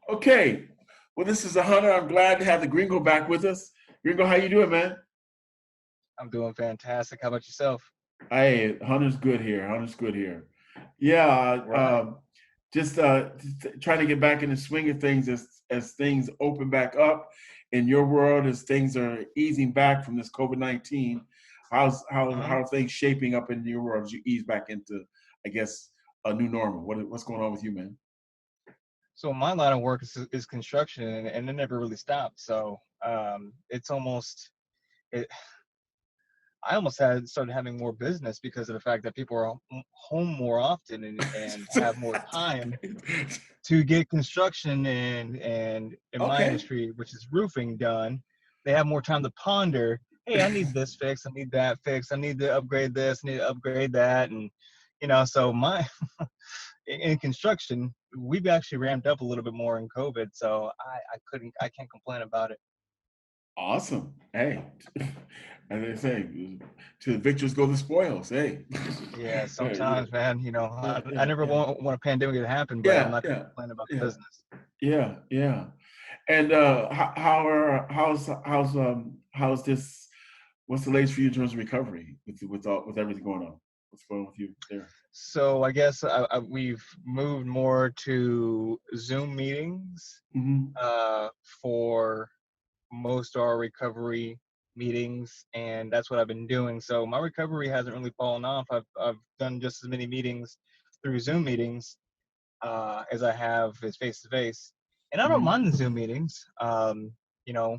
Okay. Well, this is a Hunter. I'm glad to have the Gringo back with us. Gringo, how you doing, man? I'm doing fantastic. How about yourself? Hey, Hunter's good here. Hunter's good here. Yeah, Right. just trying to get back in the swing of things as things open back up in your world, as things are easing back from this COVID-19. hmm How are things shaping up in your world as you ease back into, I guess, a new normal? What's going on with you, man? So my line of work is construction, and it never really stopped. So it's almost it. I almost had started having more business because of the fact that people are home more often and have more time to get construction and in my Okay. industry, which is roofing, done. They have more time to ponder. Hey, I need this fixed. I need that fixed. I need to upgrade this. I need to upgrade that. And so my in construction, we've actually ramped up a little bit more in COVID. So I can't complain about it. Awesome. Hey, as they say, to the victors go the spoils. Hey. Yeah, Yeah, yeah, sometimes, man, yeah, I yeah, never yeah, want a pandemic to happen, but I'm yeah, not going to yeah, complain about the yeah, business. yeah, yeah. And how's this? What's the latest for you in terms of recovery with everything going on? What's going on with you there? So I guess we've moved more to Zoom meetings Hmm. uh, for most of our recovery meetings, and that's what I've been doing. So my recovery hasn't really fallen off. I've done just as many meetings through Zoom meetings as I have as face to face, and I don't Hmm. mind the Zoom meetings. You know,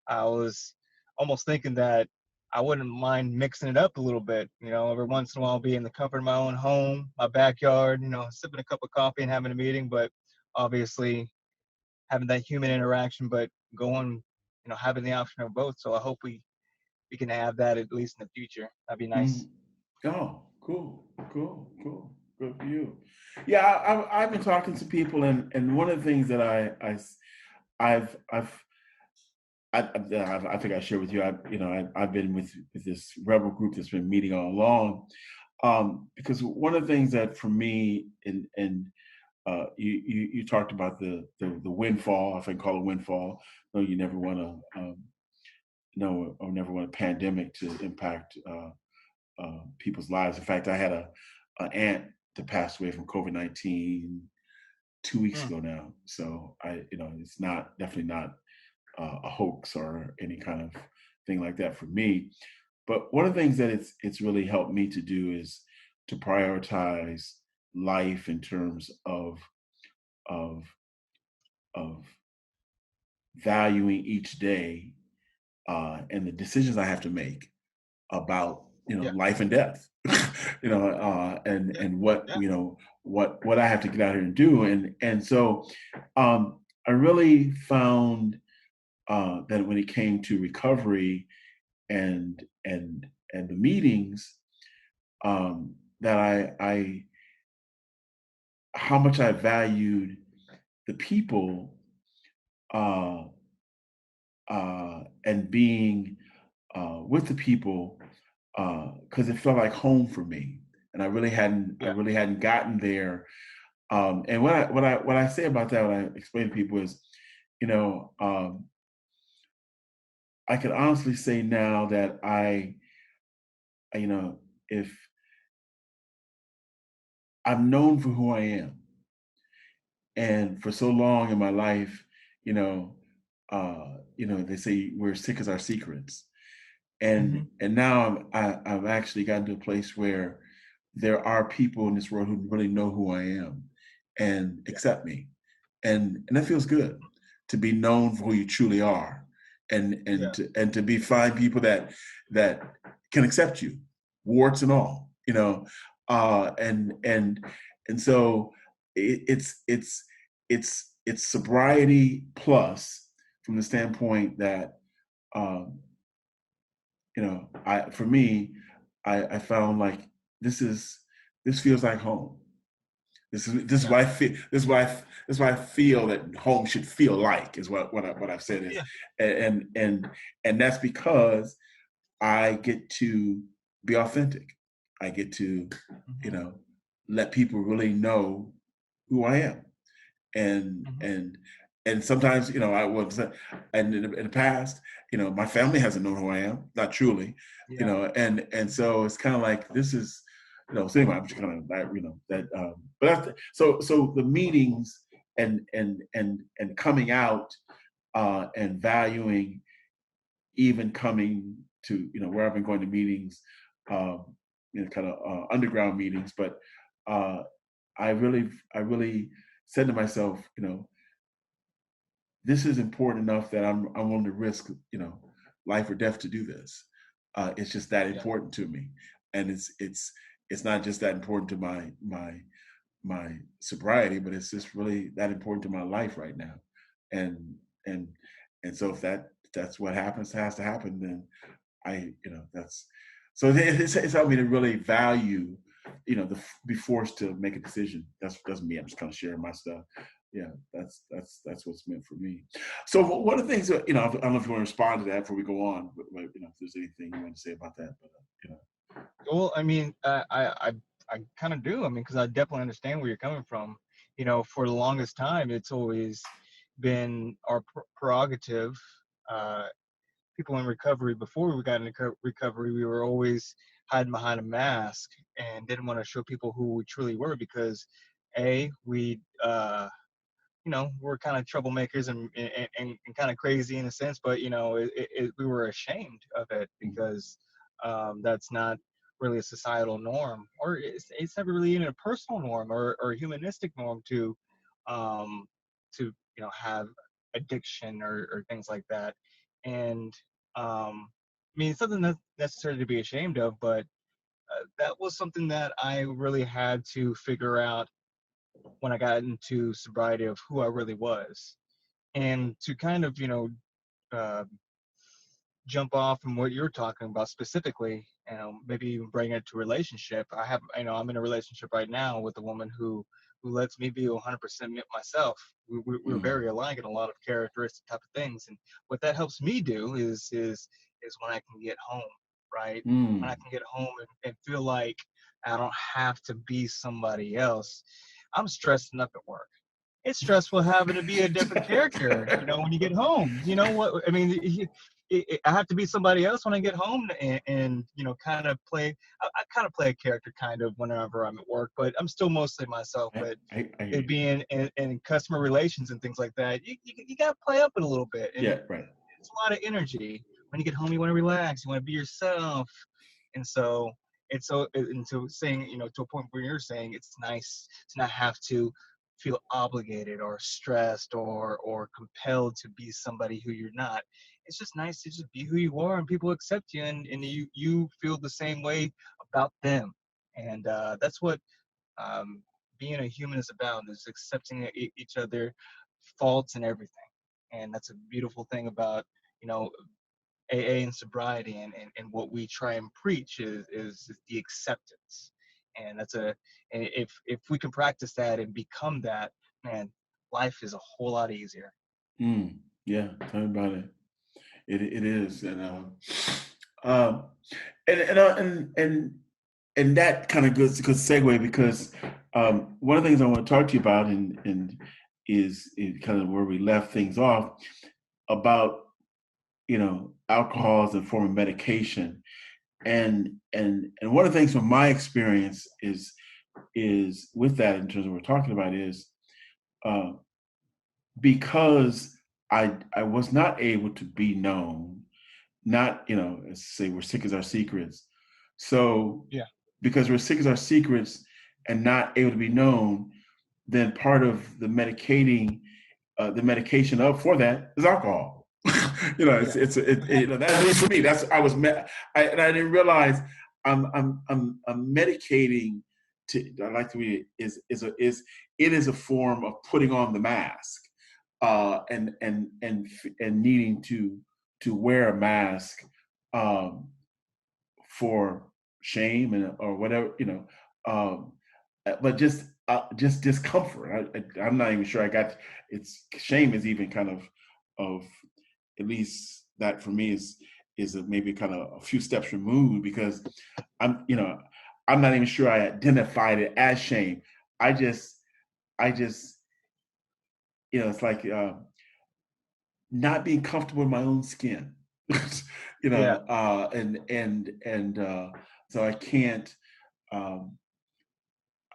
I was almost thinking that I wouldn't mind mixing it up a little bit. Every once in a while, be in the comfort of my own home, my backyard. Sipping a cup of coffee and having a meeting, but obviously having that human interaction, but going, having the option of both. So I hope we can have that at least in the future. That'd be Hmm. nice. Oh, cool, cool, cool. Good for you. Yeah, I've been talking to people, and one of the things that I've I think I shared with you. I've been with this rebel group that's been meeting all along, because one of the things that for me and you talked about the windfall. If I can call it windfall. No, you never want to no, or never want a pandemic to impact people's lives. In fact, I had a aunt that passed away from COVID-19 2 weeks Mm, ago now. So it's not definitely not a hoax or any kind of thing like that for me. But one of the things that it's really helped me to do is to prioritize life in terms of of valuing each day and the decisions I have to make about yeah, life and death, and yeah, what yeah, what I have to get out here and do, and so I really found that when it came to recovery and the meetings, that I how much I valued the people, uh, and being with the people, because it felt like home for me, and I yeah. really hadn't gotten there. And what I say about that, when I explain to people is, you know, um, I can honestly say now that if I'm known for who I am, and for so long in my life, they say we're sick as our secrets, hmm and now I've actually gotten to a place where there are people in this world who really know who I am and Yeah, accept me, and that feels good to be known for who you truly are, yeah, and to be find people that can accept you, warts and all, uh, and and and so it's sobriety plus, from the standpoint that, um, I for me, I found like this is this feels like home. This is yeah, what I feel. This is what I feel that home should feel like, is what I've said is, yeah. and and and that's because I get to be authentic. I get to, you hmm know let people really know who I am, and Mhm. and and sometimes, I was, and in the past, my family hasn't known who I am, not truly, Yeah. and so it's kind of like this is, so anyway, I'm just kind of that, that, but that's, so the meetings and coming out, and valuing, even coming to, where I've been going to meetings, um, kind of, underground meetings, but, uh, I really said to myself, this is important enough that I'm willing to risk, life or death to do this. It's just that Yeah. important to me, and it's not just that important to my sobriety, but it's just really that important to my life right now. And and and so if that's what happens, has to happen, then that's, so it's helped me to really value, be forced to make a decision. That's me. I'm just kind of sharing my stuff. Yeah, that's what's meant for me. So what are the things that, I don't know if you want to respond to that before we go on, but if there's anything you want to say about that, but Well, I mean, I kind of do. I mean, because I definitely understand where you're coming from. For the longest time, it's always been our prerogative. Uh, People in recovery, before we got into recovery, we were always hiding behind a mask and didn't want to show people who we truly were because, we we're kind of troublemakers and kind of crazy in a sense, but we were ashamed of it mm, because that's not really a societal norm, or it's never really even a personal norm or a humanistic norm um, to have addiction or things like that. And I mean, it's something that's necessary to be ashamed of, but that was something that I really had to figure out when I got into sobriety of who I really was. And to kind of, uh, jump off from what you're talking about specifically, maybe even bring it to relationship. I'm in a relationship right now with a woman who lets me be 100% myself. We're mm, very aligned in a lot of characteristic type of things, and what that helps me do is when I can get home, right? When I mm, can get home and feel like I don't have to be somebody else. I'm stressing up at work. It's stressful having to be a different character, when you get home. You know what? I mean, I have to be somebody else when I get home and kind of play. I kind of play a character kind of whenever I'm at work, but I'm still mostly myself. But I hear it you. being in customer relations and things like that, you got to play up it a little bit. And Yeah, right. it's a lot of energy. When you get home, you want to relax, you want to be yourself. And so and so saying, to a point where you're saying it's nice to not have to feel obligated or stressed or compelled to be somebody who you're not. It's just nice to just be who you are and people accept you, and you feel the same way about them. And that's what um, being a human is about, is accepting each other faults and everything. And that's a beautiful thing about you know AA and sobriety, and what we try and preach is the acceptance. And if we can practice that and become that, man, life is a whole lot easier. Mm, yeah, tell me about it. It is, um, and that kind of good segue, because, one of the things I want to talk to you about, and is kind of where we left things off about, alcohol as a form of medication, and one of the things from my experience is with that, in terms of what we're talking about, is, uh, because I was not able to be known, not, as say, we're sick as our secrets. So Yeah, because we're sick as our secrets and not able to be known, then part of the medication up for that is alcohol. yeah, That, at least for me, that's and I didn't realize I'm medicating to. I like to read it, it is a form of putting on the mask, and needing to wear a mask, um, for shame or whatever, but just discomfort. I'm not even sure I got, it's shame is even kind of at least that for me is maybe kind of a few steps removed, because I'm not even sure I identified it as shame. I just I just it's like not being comfortable in my own skin. Yeah. And so I can't. Um,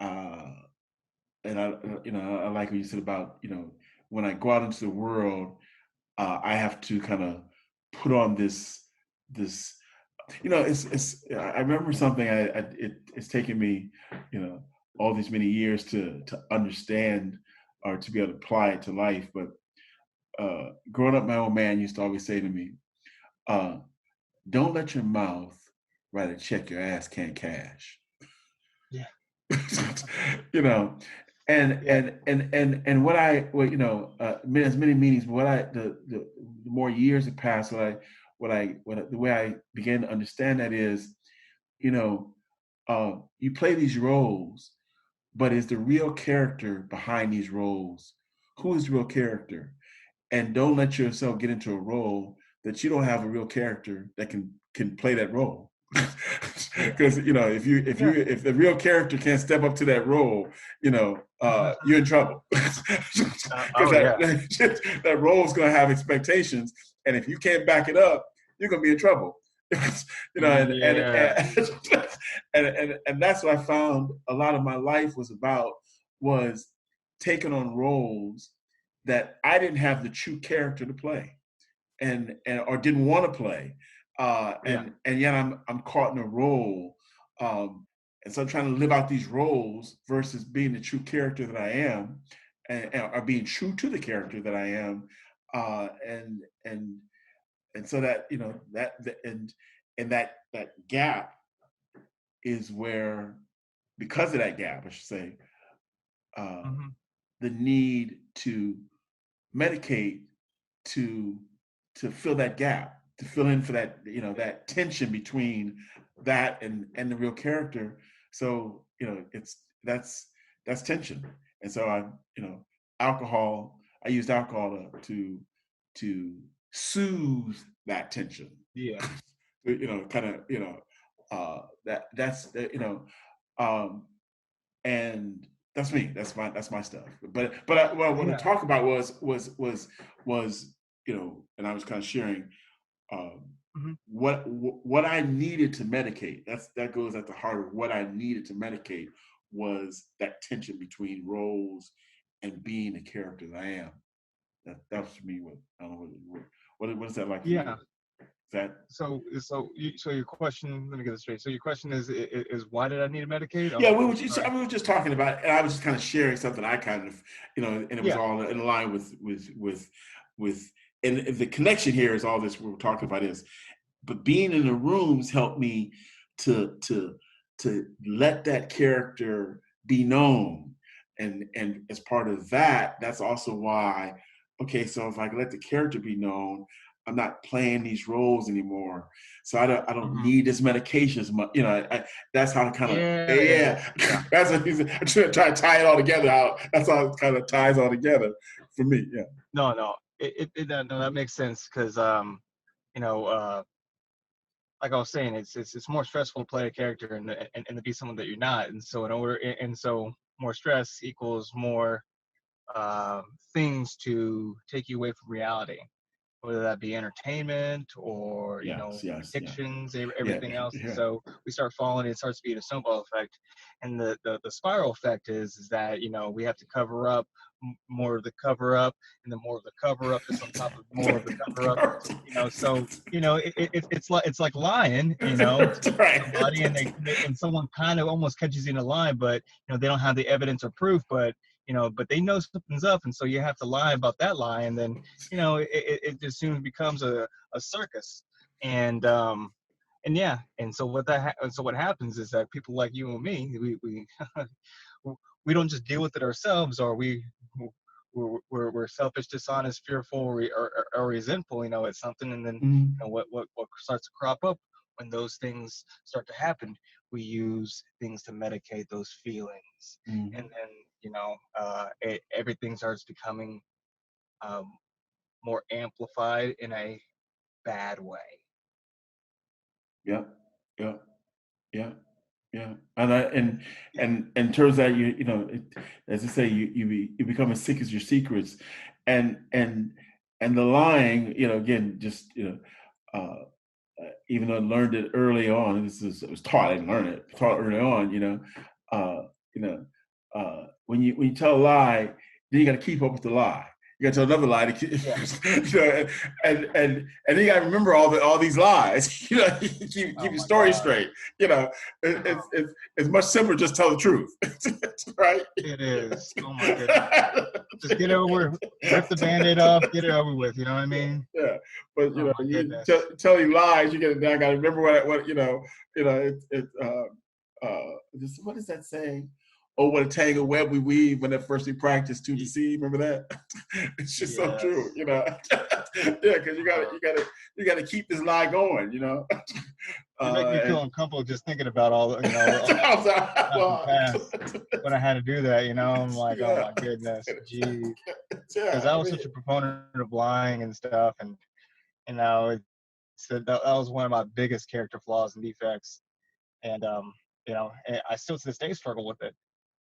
uh, and I like what you said about when I go out into the world, I have to kind of put on this. I remember something. It's taken me, you know, all these many years to understand or to be able to apply it to life. But growing up, my old man used to always say to me, uh, "Don't let your mouth write a check your ass can't cash." Yeah. you know, Yeah. and what I what as many meetings, but the more years have passed, the way I began to understand that is, you know, you play these roles, but is the real character behind these roles? Who is the real character? And don't let yourself get into a role that you don't have a real character that can play that role. Yeah. Because Yeah. if the real character can't step up to that role, you're in trouble. Because Oh yeah. that role is going to have expectations, and if you can't back it up, you're going to be in trouble. you know, and and, Yeah. and and that's what I found a lot of my life was about, was taking on roles that I didn't have the true character to play, and or didn't want to play, Yeah. and yet I'm caught in a role, and so I'm trying to live out these roles versus being the true character that I am, or being true to the character that I am, and so that and that gap is where, because of that gap, I should say, uh, Hmm. the need to medicate to fill that gap, to fill in for that that tension between that and the real character. So it's that's tension, and so alcohol. I used alcohol to soothe that tension. Yeah. Kind of that's um, and that's me. That's my stuff. But what I want to Yeah. talk about was and I was kind of sharing um, Hmm. what I needed to medicate. That goes at the heart of what I needed to medicate, was that tension between roles and being the character that I am. That's for me. What I don't know what is that like for you? Yeah. Is that So your question, let me get this straight. So your question is why did I need to medicate? Yeah, I'm sorry. we were just talking about, and I was just kind of sharing something I kind of, and it was Yeah. all in line with, and the connection here is all this we're talking about is, but being in the rooms helped me to let that character be known, and as part of that, that's also why, okay, so if I let the character be known, I'm not playing these roles anymore, so I don't Hmm. need this medication as much, that's how I kind of, Yeah. Yeah. Yeah. yeah. Yeah. That's what he's, I'm trying to tie it all together. That's how it kind of ties all together for me. Yeah. No, no. No, that makes sense because you know, like I was saying, it's more stressful to play a character and to be someone that you're not. And so and so more stress equals more things to take you away from reality, whether that be entertainment or Yes. Yes. Yeah. addictions, Yeah. everything else. And Yeah. so we start falling, and it starts to be a snowball effect. And the spiral effect is that we have to cover up more of the cover up, and the more of the cover up is on top of more of the cover up. So it's like lying, to somebody, and and someone kind of almost catches you in a lie, but they don't have the evidence or proof, but they know something's up, and so you have to lie about that lie, and then it just soon becomes a circus. And yeah, and so what happens is that people like you and me, we we don't just deal with it ourselves, or we're selfish, dishonest, fearful, or resentful, at something, and then Mhm. what starts to crop up when those things start to happen. We use things to medicate those feelings, and Mhm. then everything starts becoming um, more amplified in a bad way. Yeah. Yeah. Yeah. Yeah, and turns out you know, as I say, you become as sick as your secrets, and and and the lying, you know, again, just even though I learned it early on, it was taught. I didn't learn it, taught early on. Uh, you know, when you tell a lie, then you got to keep up with the lie. You got to tell another lie to keep, Yeah. you know, and then you got to remember all these lies. You know, keep Oh your my story God. straight. You know, Oh, it's much simpler just tell the truth, right? it is. Oh my goodness. Just get it over, rip the band-aid off, get it over with. You know what I Yeah, mean? yeah. But you Oh know, my you goodness. telling lies, you get it. I got to remember what just what is that saying? Oh, what a tangled web we weave when at first we practice to Y- deceive. Remember that? It's just so true, Yes. you know. Yeah, because Uh, you got to keep this lie going, you know. you make me feel And uncomfortable just thinking about all all the times in the well, past when I had to do that. You know, I'm like, oh yeah, my goodness, geez, because yeah. I I was mean, such a proponent of lying and stuff, and now that was one of my biggest character flaws and defects, and and I still to this day struggle with it.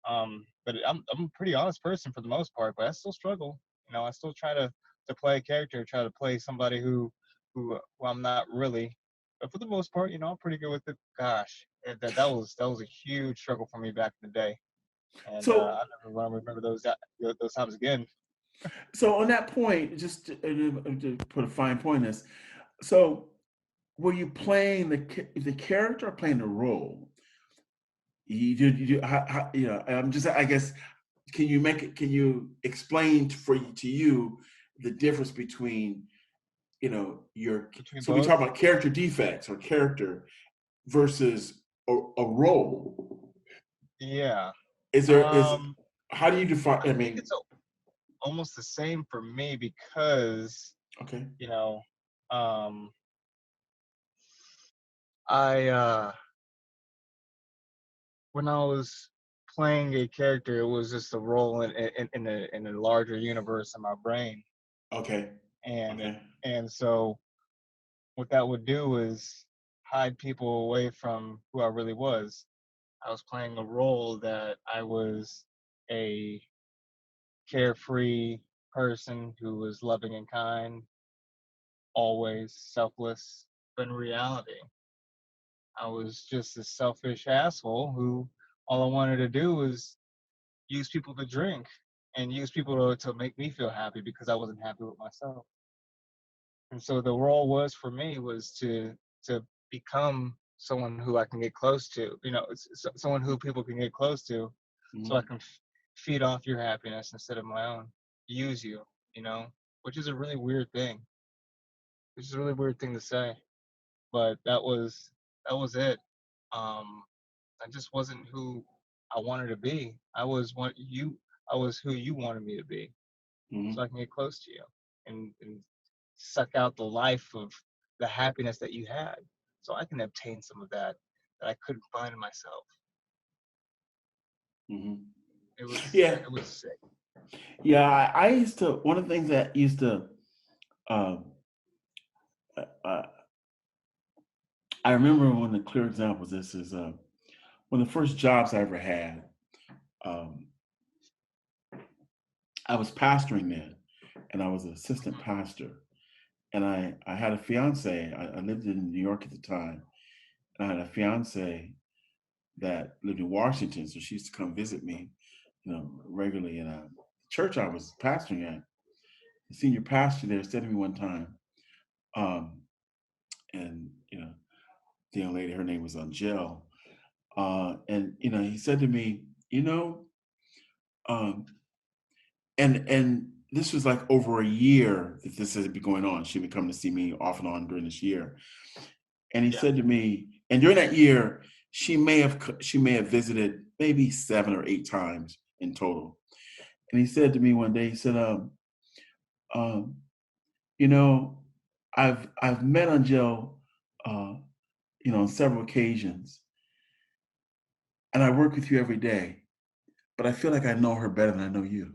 But I'm a pretty honest person for the most part, but I still struggle. You know, I still try to play a character, try to play somebody who I'm not really. But for the most part, I'm pretty good with it. Gosh, that was a huge struggle for me back in the day, and so I never want to remember those times again. so on that point, just to put a fine point in this, so were you playing the character or playing the role? You know, I'm just, I guess, can you make it, can you explain to you the difference between, you know, Between so we talk both, about character defects or character versus a role. yeah. Is, Um, how do you define, I I think mean, it's almost the same for me because okay, you know, um, I when I was playing a character, it was just a role in a larger universe in my brain, okay, and okay. and so what that would do is hide people away from who I really was. I was playing a role that I was a carefree person who was loving and kind, always selfless, but in reality, I was just a selfish asshole who all I wanted to do was use people to drink and use people to make me feel happy because I wasn't happy with myself. And so the role was for me was to become someone who I can get close to, someone who people can get close to, so I Mhm, can feed off your happiness instead of my own, use you, which is a really weird thing. Which is a really weird thing to say, but that was it. Um, I just wasn't who I wanted to be. I was who you wanted me to be, so mhm, I can get close to you and suck out the life of the happiness that you had, so I can obtain some of that I couldn't find in myself. mhm. It was Yeah, it was sick. yeah. I used to, one of the things that used to, um, uh, I remember one of the clear examples. This is one of the first jobs I ever had. Um, I was pastoring then, and I was an assistant Mhm. pastor. And I had a fiance. I lived in New York at the time, and I had a fiance that lived in Washington. So she used to come visit me, you know, regularly. And the church I was pastoring at, the senior pastor there said to me one time, um, and you know, the young lady, her name was Angel, and you know, he said to me, you know, um, and this was like over a year that this had been going on. She would come to see me off and on during this year, and he Yeah, said to me, and during that year, she may have visited maybe 7 or 8 times in total. And he said to me one day, he said, um, you know, I've met Angel, uh, you know, on several occasions, and I work with you every day, but I feel like I know her better than I know you.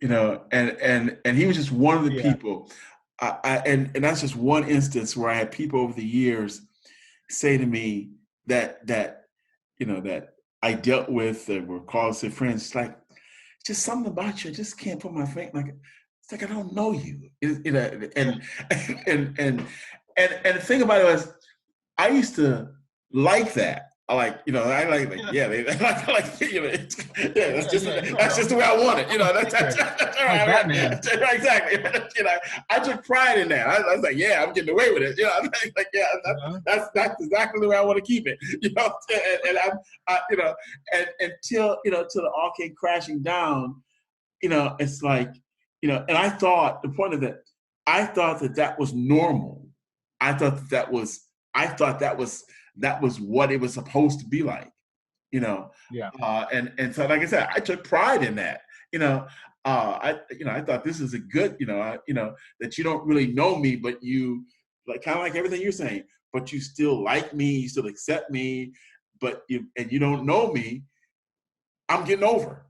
You know, and he was just one of the yeah, people. And that's just one instance where I had people over the years say to me that that I dealt with that were called say friends. It's like just something about you. I just can't put my finger like it's like I don't know you. Yeah. And and and and the thing about it was I used to like that. I like, I like, Yeah. yeah, they like, yeah, Yeah. Yeah. You're like, that's just the way I want it. I'm a That's, secret. that's Like right, Batman. right, exactly. I took pride in that. I was like, yeah, I'm getting away with it. Yeah, Uh-huh. that's exactly the way I want to keep it. And and until till it all came crashing down. It's like, and I thought the point of that, I thought that was normal. I thought I thought that was what it was supposed to be like, you know. Yeah. And so, like I said, I took pride in that, you know. I thought this is a good, that you don't really know me, but you like kind of like everything you're saying, but you still like me, you still accept me, but you don't know me, I'm getting over.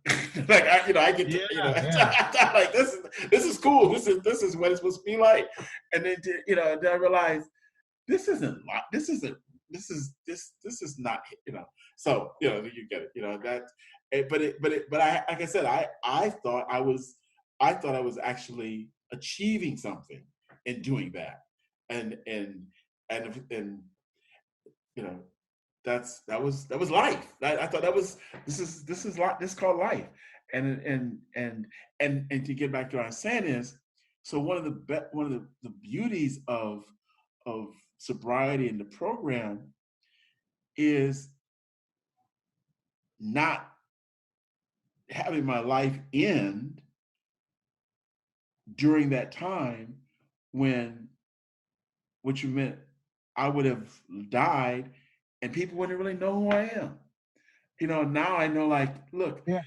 Like I get to, Yeah. Yeah. like this is cool. This is what it's supposed to be like. And then then I realized this isn't this isn't this is not So you get it. That. But I like I said I thought I was actually achieving something in doing that, and and and you know that was life. I thought that was this is this is called life, and to get back to what I'm saying is, so one of the beauties of sobriety in the program is not having my life end during that time when what you meant I would have died and people wouldn't really know who I am. Now I know, like, look, Yeah.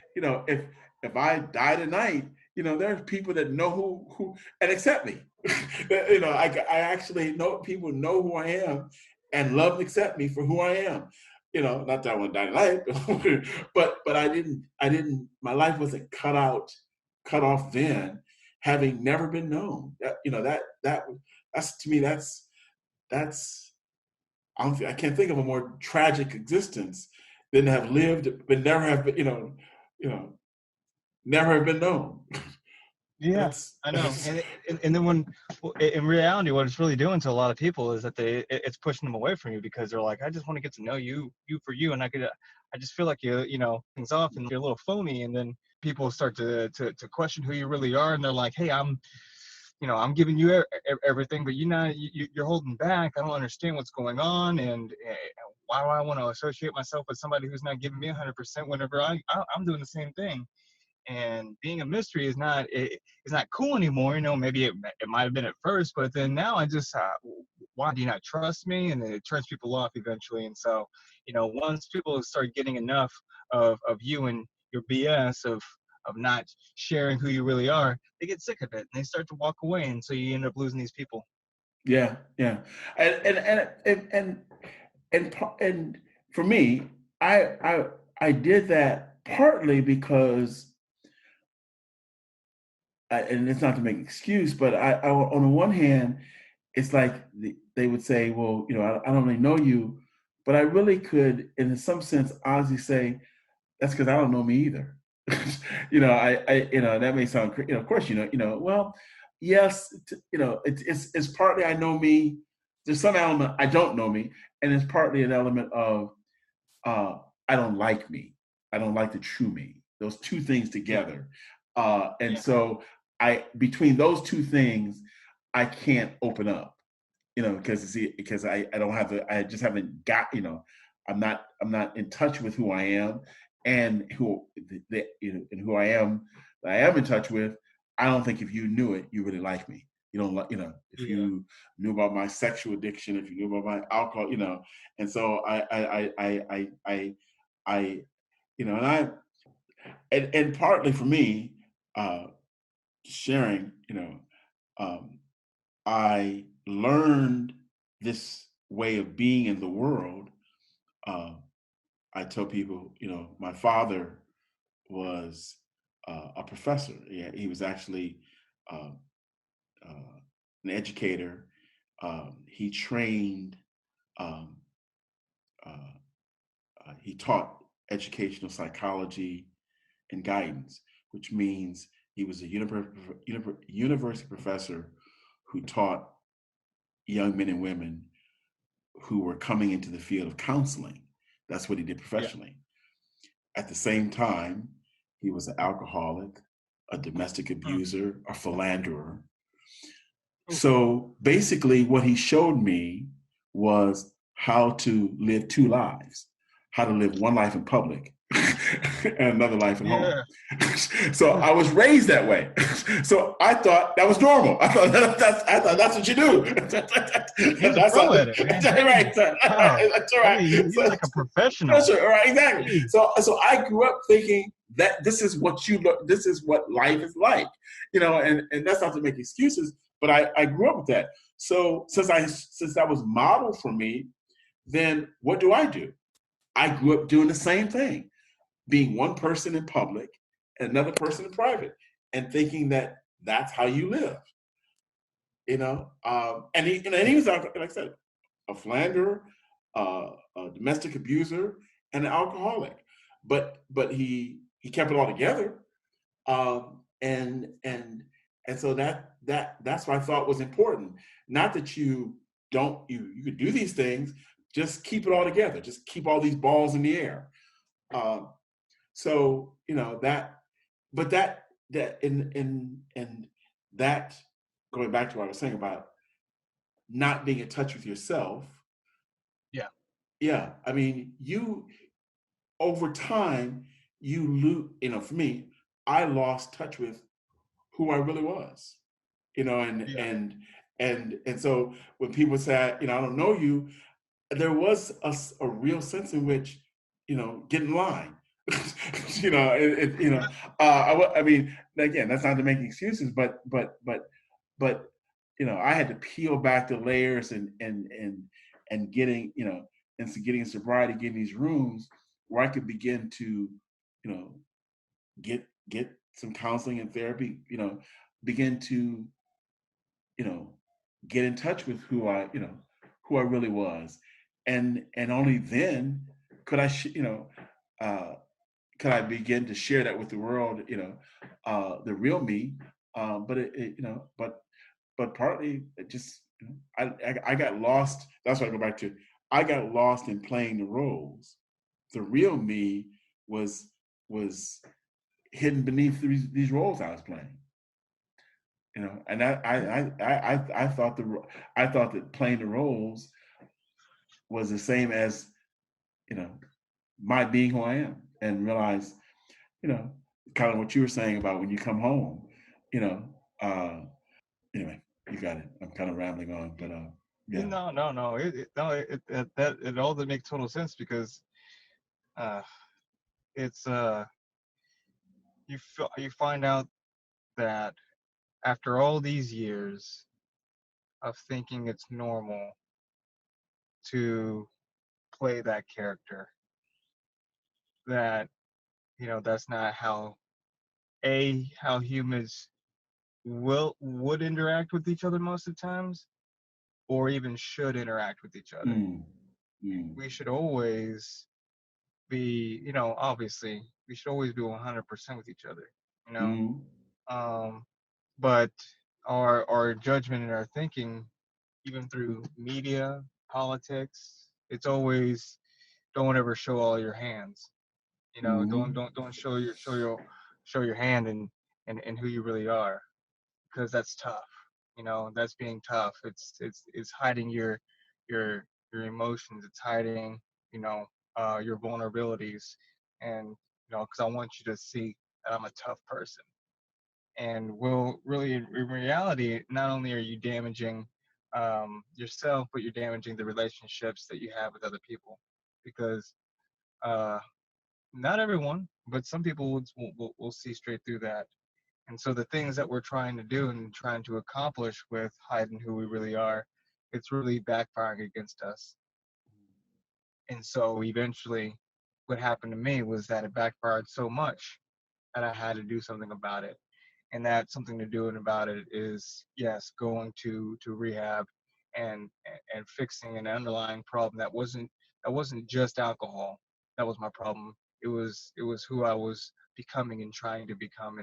if I die tonight, there are people that know who and accept me. I actually know people know who I am and love and accept me for who I am. Not that I want to die tonight, but my life wasn't cut off then, having never been known. That's to me, that's I can't think of a more tragic existence than to have lived but never have been, you know, never have been known. Yeah, That's, I know. that's And then when in reality, what it's really doing to a lot of people is that it's pushing them away from you because they're like, I just want to get to know you for you, and I just feel like things off and you're a little phony, and then people start to question who you really are, and they're like, hey, I'm giving you everything, but you're holding back. I don't understand what's going on, and why do I want to associate myself with somebody who's not giving me 100% whenever I'm doing the same thing? And being a mystery is not cool anymore. Maybe it might have been at first, but then now I just why do you not trust me? And then it turns people off eventually. And so once people start getting enough of you and your BS of not sharing who you really are, they get sick of it and they start to walk away, and so you end up losing these people. yeah, yeah, and for me, I did that partly because, and it's not to make an excuse, but I on the one hand, it's like they would say, well, I don't really know you, but I really could, in some sense, honestly say that's because I don't know me either. That may sound, of course, well, yes, it's partly I know me. There's some element I don't know me, and it's partly an element of uh, I don't like me. I don't like the true me. Those two things Yeah. together, and Yeah. so I between those two things, I can't open up. Because I don't have I just haven't got I'm not in touch with who I am and and who I am that I am in touch with. I don't think if you knew it, you really like me. You don't like if Yeah. you knew about my sexual addiction, if you knew about my alcohol, and so I and I and partly for me, uh, sharing, um, I learned this way of being in the world. Uh, I tell people, my father was a professor. Yeah, he was actually uh, uh, an educator. He trained. Um, uh, he taught educational psychology and guidance, which means he was a university professor who taught young men and women who were coming into the field of counseling. That's what he did Yeah. professionally. At the same time, he was an alcoholic, a domestic Mm. abuser, a philanderer. Oof. So basically, what he showed me was how to live two lives, how to live one life in public and another life at home. Yeah. So I was raised that way. So I thought that was normal. I thought that's what you do. He was a That's pro how, at it, man. right. Dang. Wow. That's I right. mean, he's So, like a professional. that's right, exactly. Jeez. So I grew up thinking that this is what you look, this is what life is like, and that's not to make excuses, but I grew up with that. So since that was modeled for me, then what do? I grew up doing the same thing, being one person in public and another person in private, and thinking that that's how you live. And he was, like I said, a philanderer, a domestic abuser, and an alcoholic. But he kept it all together, and so that's what I thought was important. Not that you could do these things, just keep it all together, just keep all these balls in the air. Um, so that, but that in that going back to what I was saying about not being in touch with yourself. Yeah. Yeah, I mean, you over time you lose. For me, I lost touch with who I really was. And Yeah. and so when people say, I don't know you, there was a real sense in which, get in line. I mean, again, that's not to make excuses, but I had to peel back the layers and getting, and so getting in sobriety, getting these rooms where I could begin to, you know, get some counseling and therapy, begin to, you know, get in touch with who I really was, and only then could uh, could I begin to share that with the world, the real me. But but partly it just, I got lost. That's what I go back to. I got lost in playing the roles. The real me was hidden beneath these roles I was playing. And I thought that playing the roles was the same as, you know my being who I am, and realize, you know kind of what you were saying about when you come home. you know uh anyway, you got it. I'm kind of rambling on, but yeah. No, no, no. It all that makes total sense because uh, it's you find out that after all these years of thinking it's normal to play that character, that that's not how humans would interact with each other most of the times, or even should interact with each other. Mm, mm, We should always be, obviously, we should always be 100% with each other, you know. mm, Um, but our judgment and our thinking, even through media, politics, it's always don't ever show all your hands. mm, Don't show your hand and who you really are, because that's tough. That's being tough. It's hiding your your emotions. It's hiding your vulnerabilities, and because I want you to see that I'm a tough person. And really, in reality, not only are you damaging yourself, but you're damaging the relationships that you have with other people, because uh, not everyone, but some people will see straight through that. And so the things that we're trying to do and trying to accomplish with hiding who we really are, it's really backfiring against us. And so eventually, what happened to me was that it backfired so much that I had to do something about it. And that something to do about it is, yes, going to rehab and fixing an underlying problem that wasn't that wasn't just alcohol that was my problem. It was who I was becoming and trying to become,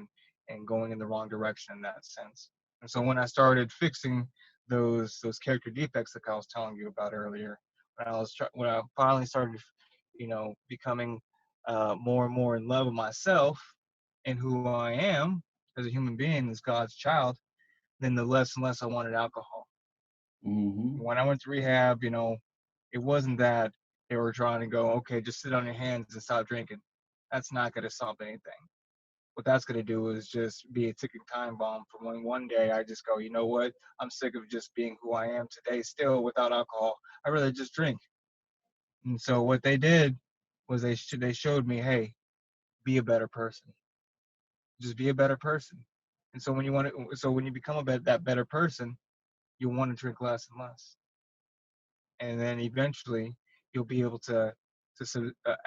and going in the wrong direction in that sense. And so when I started fixing those character defects like I was telling you about earlier, when I finally started, becoming more and more in love with myself and who I am as a human being, as God's child, then the less and less I wanted alcohol. Mm-hmm. When I went to rehab, it wasn't that they were trying to go, okay, just sit on your hands and stop drinking. That's not going to solve anything. What that's going to do is just be a ticking time bomb for when one day I just go, you know what? I'm sick of just being who I am today, still without alcohol. I rather just drink. And so what they did was they showed me, hey, be a better person. Just be a better person. And so when you become that better person, you'll want to drink less and less, and then eventually you'll be able to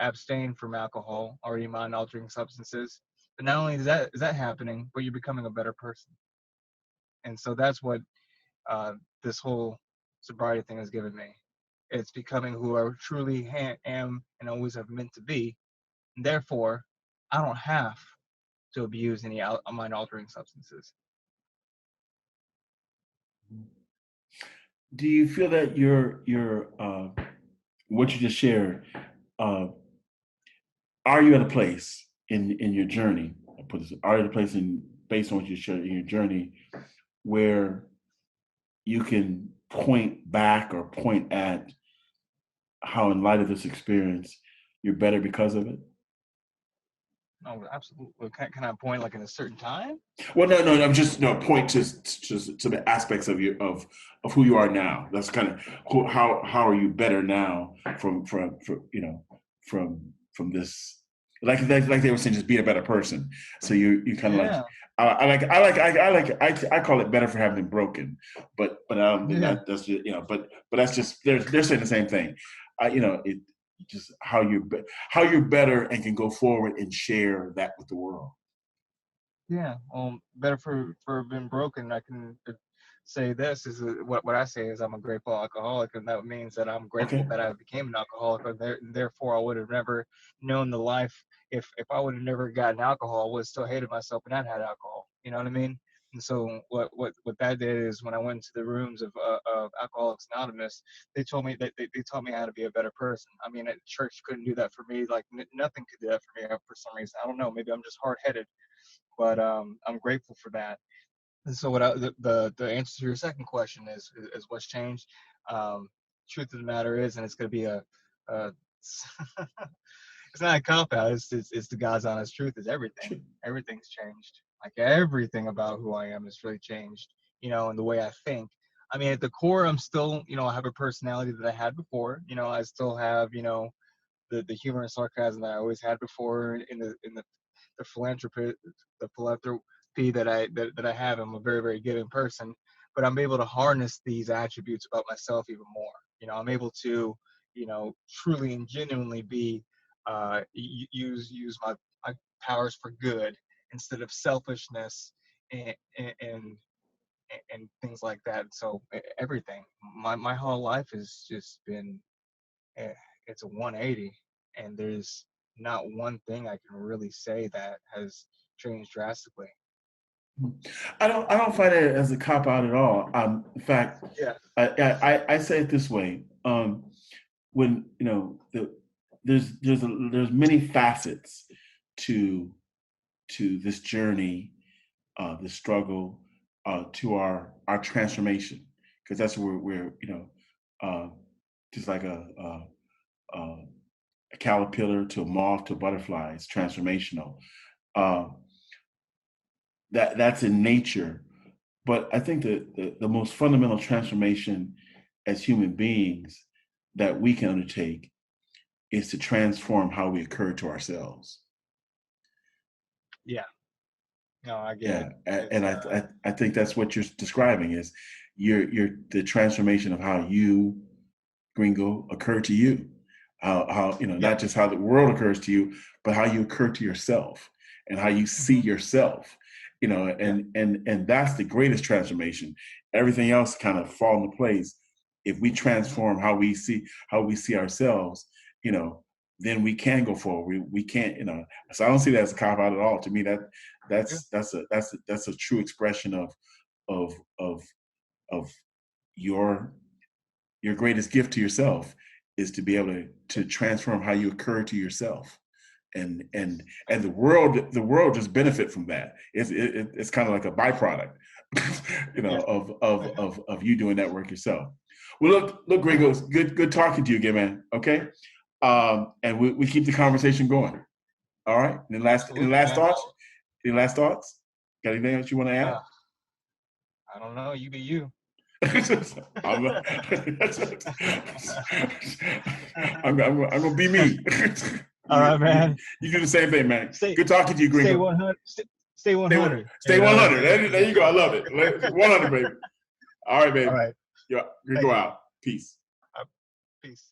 abstain from alcohol or any mind altering substances. But not only is that happening, but you're becoming a better person. And so that's what this whole sobriety thing has given me. It's becoming who I truly am and always have meant to be. And therefore, I don't have to abuse any mind altering substances. Do you feel that your what you just shared, uh, are you at a place in your journey? I'll put this, are you at a place in based on what you shared in your journey where you can point back or point at how, in light of this experience, you're better because of it? Oh, absolutely. Can I point like in a certain time? Well, no, no, I'm just no point to the aspects of of who you are now. That's kind of how are you better now from from this, like they were saying, just be a better person. So you kind of like Yeah, I call it better for having been broken, but I don't yeah. that's just, but that's just they're saying the same thing. It just how you're better and can go forward and share that with the world. Yeah, better for being broken. I can say this is what I say is I'm a grateful alcoholic, and that means that I'm grateful Okay. that I became an alcoholic, and therefore I would have never known the life if I would have never gotten alcohol. I would have still hated myself and not had alcohol. You know what I mean? And so what that did is when I went to the rooms of Alcoholics Anonymous, they told me that they taught me how to be a better person. I mean, church couldn't do that for me. Like nothing could do that for me for some reason. I don't know. Maybe I'm just hard headed, but I'm grateful for that. And so the answer to your second question is what's changed. Um, Truth of the matter is, and it's going to be a it's not a cop out. It's the God's honest truth. Is everything. Sure. Everything's changed. Like everything about who I am has really changed. And the way I think. I mean, at the core, I'm still, I have a personality that I had before. I still have, the humor and sarcasm that I always had before the philanthropy that I have. I'm a very, very giving person, but I'm able to harness these attributes about myself even more. I'm able to, truly and genuinely be use my powers for good instead of selfishness and and things like that. So everything, my whole life has just been eh, it's a 180, and there's not one thing I can really say that has changed drastically. I don't find it as a cop out at all. In fact, Yeah, I say it this way. When there's many facets to this journey, this struggle, to our transformation, because that's where we're uh, just like a a caterpillar to a moth to a butterfly. It's transformational. Uh, that's in nature. But I think that the most fundamental transformation as human beings that we can undertake is to transform how we occur to ourselves. yeah. No, I get it. Yeah, It's and I think that's what you're describing is you're the transformation of how you, Gringo, occur to you. How Yep. not just how the world occurs to you, but how you occur to yourself and how you see Hmm. yourself. Yeah. And that's the greatest transformation. Everything else kind of fall into place if we transform how we see ourselves, then we can go forward. We can't, so I don't see that as a cop out at all. To me, Yeah. that's a true expression of of of your greatest gift to yourself is to be able to transform how you occur to yourself. And the world just benefit from that. It's kind of like a byproduct, Yeah. of you doing that work yourself. Well, look, Gringo, it's good talking to you again, man. Okay, and we keep the conversation going. All right. Any Absolutely, last man. thoughts? Any last thoughts? Got anything else you want to add? Uh, I don't know. You be you. I'm, I'm gonna be me. All right, man. You do the same thing, man. Stay Good talking to you, stay Gringo. 100. Stay 100. Stay 100. There you go. I love it. 100, baby. All right, All baby. right. Yeah, Thank Gringo you. out. Peace. Peace.